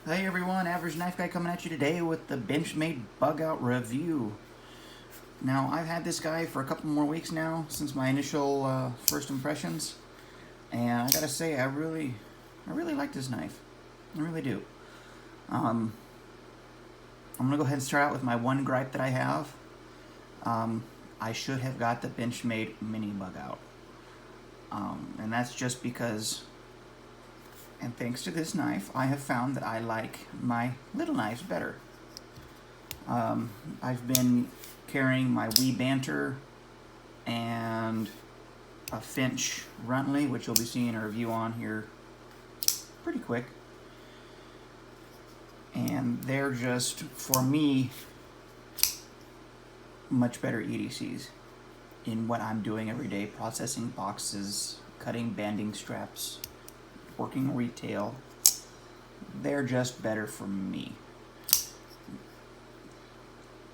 Hey everyone, Average Knife Guy coming at you today with the Benchmade Bugout review. Now, I've had this guy for a couple more weeks now since my initial first impressions, and I gotta say, I really like this knife. I really do. I'm gonna go ahead and start out with my one gripe that I have. I should have got the Benchmade Mini Bugout, and that's just because. And thanks to this knife, I have found that I like my little knives better. I've been carrying my Wee Banter and a Finch Runtley, which you'll be seeing a review on here pretty quick. And they're just, for me, much better EDCs in what I'm doing every day, processing boxes, cutting banding straps, working retail. They're just better for me.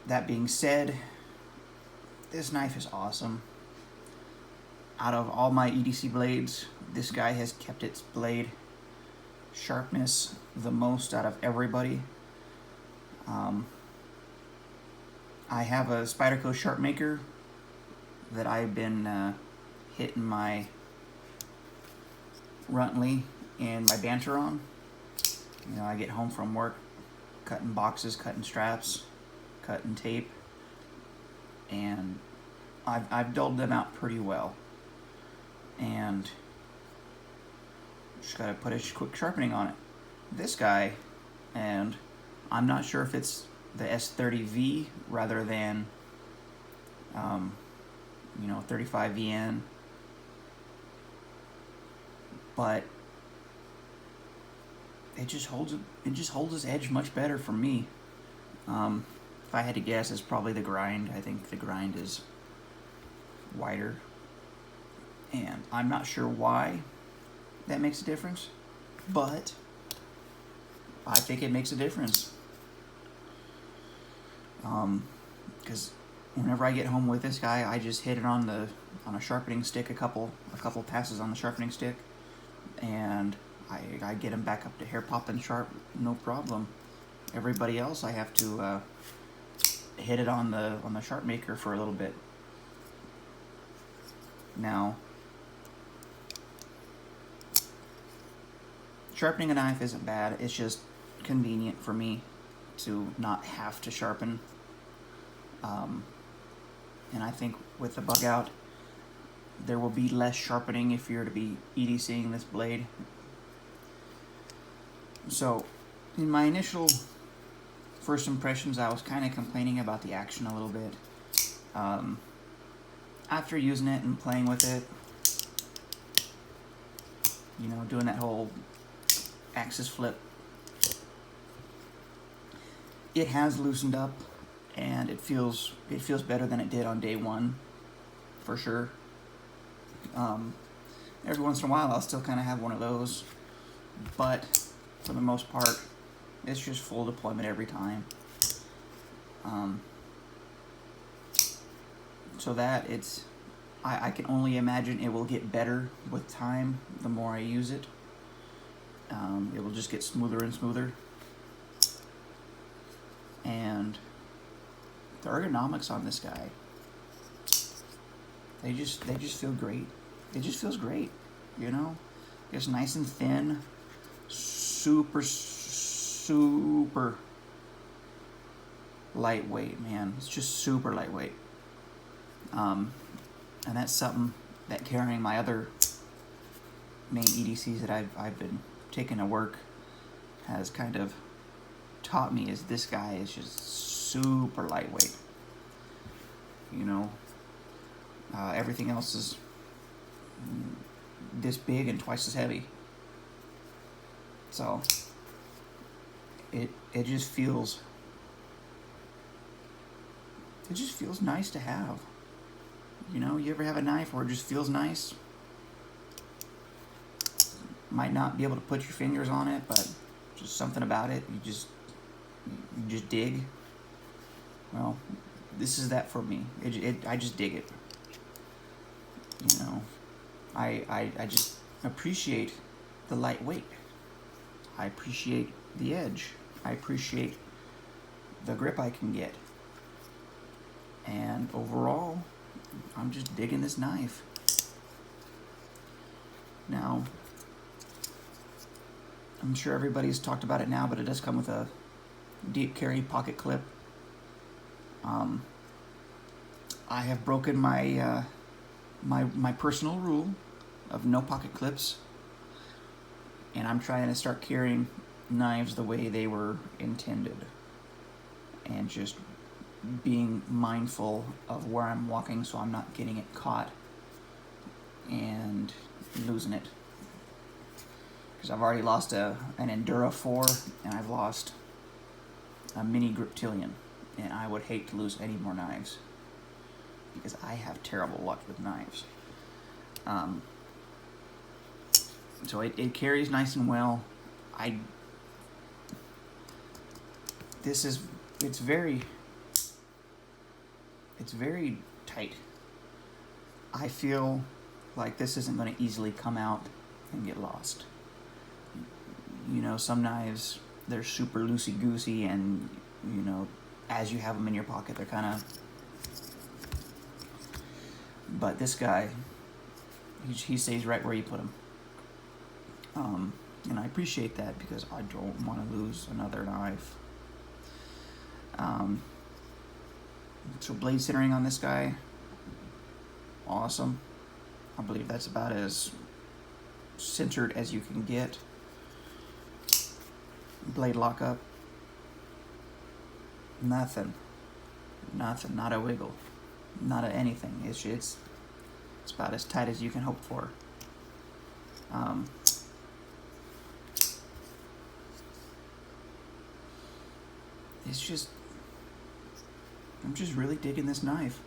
That being said, this knife is awesome. Out of all my EDC blades, this guy has kept its blade sharpness the most out of everybody. I have a Spyderco Sharp Maker that I've been hitting my Runtley and my Banter on. You know, I get home from work, cutting boxes, cutting straps, cutting tape, and I've dulled them out pretty well. And just gotta put a quick sharpening on it. This guy, and I'm not sure if it's the S30V rather than 35VN, but it just holds its edge much better for me. If I had to guess, it's probably the grind. I think the grind is wider, and I'm not sure why that makes a difference, but I think it makes a difference. Because whenever I get home with this guy, I just hit it on a sharpening stick, a couple passes on the sharpening stick, and I get him back up to hair popping sharp, no problem. Everybody else, I have to hit it on the Sharp Maker for a little bit. Now, sharpening a knife isn't bad. It's just convenient for me to not have to sharpen. And I think with the Bugout, there will be less sharpening if you're to be EDCing this blade. So, in my initial first impressions, I was kind of complaining about the action a little bit. After using it and playing with it, you know, doing that whole axis flip, it has loosened up, and it feels better than it did on day one, for sure. Every once in a while, I'll still kind of have one of those, but for the most part, it's just full deployment every time. So that I can only imagine it will get better with time. The more I use it, it will just get smoother and smoother. And the ergonomics on this guy, they just feel great. It just feels great, you know. It's nice and thin, super lightweight, man. It's just super lightweight. And that's something that carrying my other main EDCs that I've been taking to work has kind of taught me, is this guy is just super lightweight. You know, everything else is this big and twice as heavy. So it just feels nice to have. You know, you ever have a knife where it just feels nice? Might not be able to put your fingers on it, but just something about it, you just dig. Well, this is that for me. I just dig it. You know, I just appreciate the lightweight. I appreciate the edge. I appreciate the grip I can get. And overall, I'm just digging this knife. Now, I'm sure everybody's talked about it now, but it does come with a deep carry pocket clip. I have broken my my personal rule of no pocket clips, and I'm trying to start carrying knives the way they were intended, and just being mindful of where I'm walking so I'm not getting it caught and losing it. Because I've already lost an Endura 4, and I've lost a mini Griptilian, and I would hate to lose any more knives because I have terrible luck with knives. So it carries nice and well. It's very tight. I feel like this isn't going to easily come out and get lost. You know, some knives, they're super loosey-goosey, and, you know, as you have them in your pocket, they're kind of... But this guy, he stays right where you put him. And I appreciate that because I don't want to lose another knife. So blade centering on this guy, awesome. I believe that's about as centered as you can get. Blade lockup, nothing, not a wiggle, not a anything. It's about as tight as you can hope for. I'm just really digging this knife.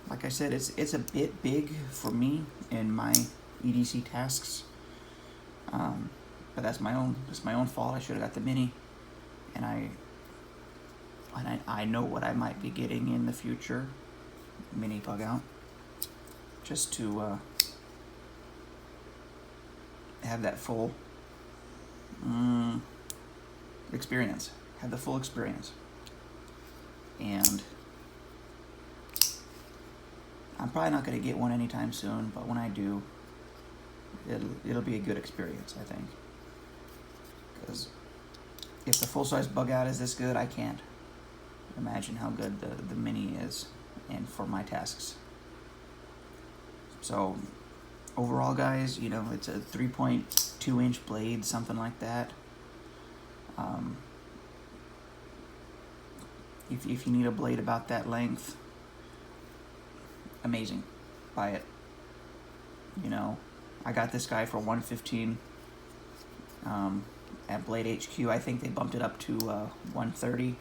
Like I said, it's a bit big for me in my EDC tasks. But that's my own fault. I should have got the mini, and I know what I might be getting in the future. Mini Bugout, just to have that full experience. Have the full experience, and I'm probably not going to get one anytime soon. But when I do, it'll be a good experience, I think. Because if the full-size Bugout is this good, I can't imagine how good the mini is, and for my tasks. So overall, guys, you know, it's a 3.2 inch blade, something like that. If you need a blade about that length, amazing, buy it. You know, I got this guy for $115 at Blade HQ. I think they bumped it up to $130.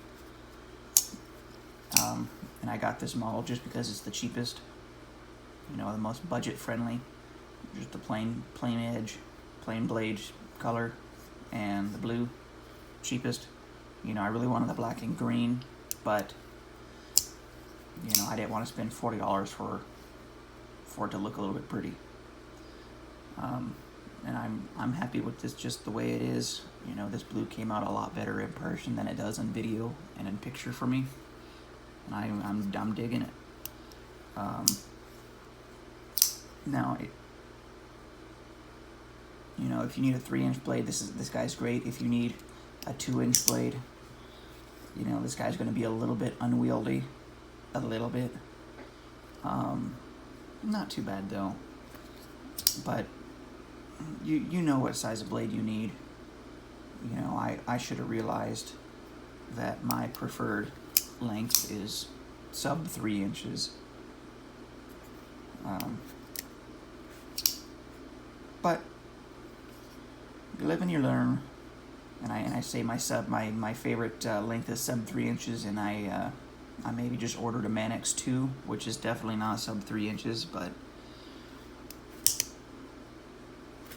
And I got this model just because it's the cheapest. You know, the most budget friendly. Just the plain edge, plain blade color, and the blue, cheapest. You know, I really wanted the black and green, but you know, I didn't want to spend $40 for it to look a little bit pretty. And I'm happy with this just the way it is. You know, this blue came out a lot better in person than it does in video and in picture for me, and I'm digging it. Now, you know, if you need a 3-inch blade, this guy's great. If you need a 2-inch blade, you know, this guy's going to be a little bit unwieldy, a little bit. Not too bad though. But you know what size of blade you need. You know, I should have realized that my preferred length is sub 3 inches. But you live and you learn. And I say my favorite length is sub 3 inches, and I maybe just ordered a Manix 2, which is definitely not sub 3 inches, but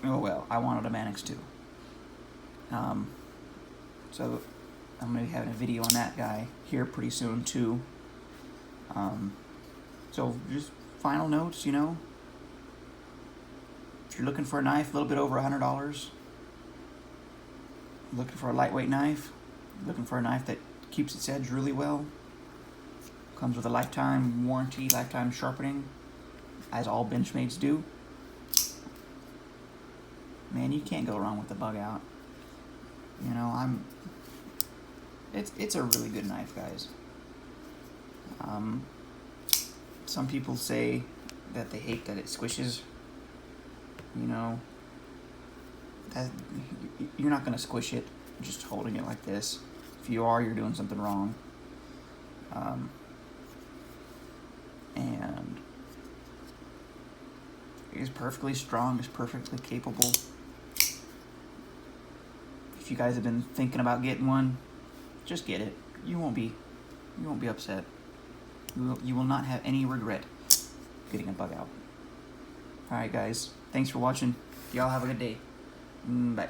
oh well, I wanted a Manix 2. So I'm going to be having a video on that guy here pretty soon too. So just final notes, you know, if you're looking for a knife a little bit over $100, looking for a lightweight knife, looking for a knife that keeps its edge really well, comes with a lifetime warranty, lifetime sharpening, as all Benchmades do, man, you can't go wrong with the Bugout. You know, it's a really good knife, guys. Some people say that they hate that it squishes. You know, that you're not gonna squish it just holding it like this. If you are, you're doing something wrong. And it's perfectly strong. It's perfectly capable. If you guys have been thinking about getting one, just get it. You won't be upset. You will not have any regret getting a Bugout. Alright guys, thanks for watching. Y'all have a good day. Bye.